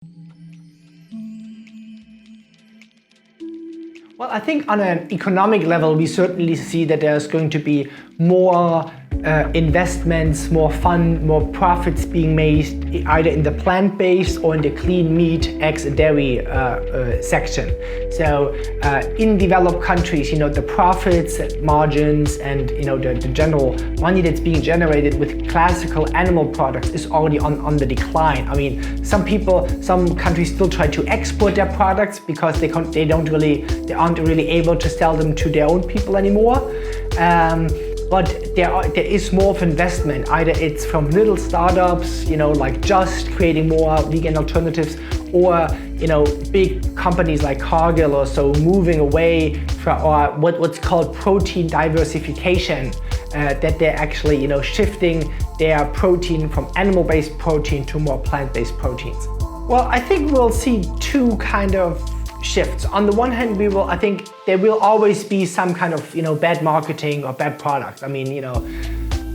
Well, I think on an economic level, we certainly see that there's going to be more investments, more fun, more profits being made either in the plant-based or in the clean meat, eggs and dairy section. So in developed countries, the profits, margins, and the general money that's being generated with classical animal products is already on the decline. I mean, some countries still try to export their products because they aren't really able to sell them to their own people anymore. But there is more of investment. Either it's from little startups, like Just creating more vegan alternatives, or big companies like Cargill or so moving away from what's called protein diversification. That they're actually shifting their protein from animal-based protein to more plant-based proteins. Well, I think we'll see two kind of shifts. On the one hand, I think there will always be some kind of bad marketing or bad product. I mean,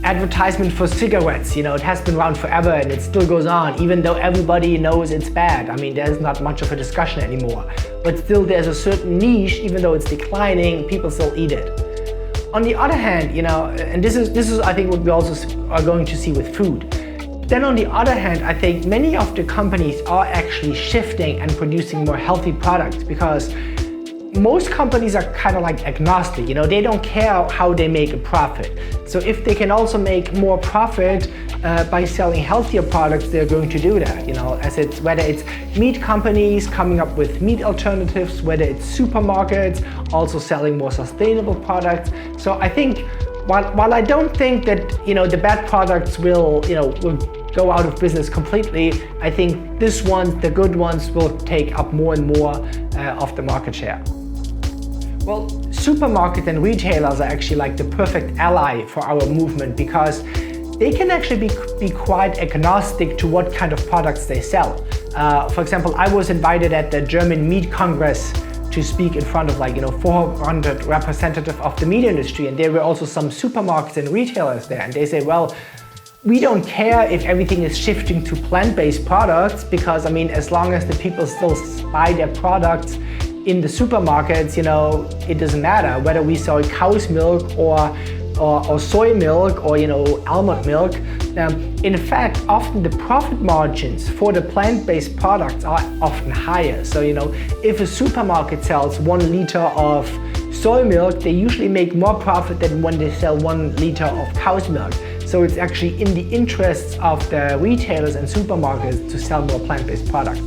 advertisement for cigarettes, it has been around forever and it still goes on, even though everybody knows it's bad. I mean, there's not much of a discussion anymore. But still there's a certain niche, even though it's declining, people still eat it. On the other hand, and this is I think what we also are going to see with food. Then on the other hand, I think many of the companies are actually shifting and producing more healthy products, because most companies are kind of like agnostic, they don't care how they make a profit. So if they can also make more profit by selling healthier products, they're going to do that, whether it's meat companies coming up with meat alternatives, whether it's supermarkets also selling more sustainable products. So I think while I don't think that the bad products will go out of business completely, I think the good ones will take up more and more of the market share. Well, supermarkets and retailers are actually like the perfect ally for our movement, because they can actually be quite agnostic to what kind of products they sell. For example, I was invited at the German Meat Congress to speak in front of 400 representatives of the meat industry, and there were also some supermarkets and retailers there, and they say, well, we don't care if everything is shifting to plant-based products, because as long as the people still buy their products in the supermarkets, it doesn't matter whether we sell cow's milk or soy milk or almond milk. In fact, often the profit margins for the plant-based products are often higher. So if a supermarket sells 1 liter of soy milk, they usually make more profit than when they sell 1 liter of cow's milk. So it's actually in the interests of the retailers and supermarkets to sell more plant-based products.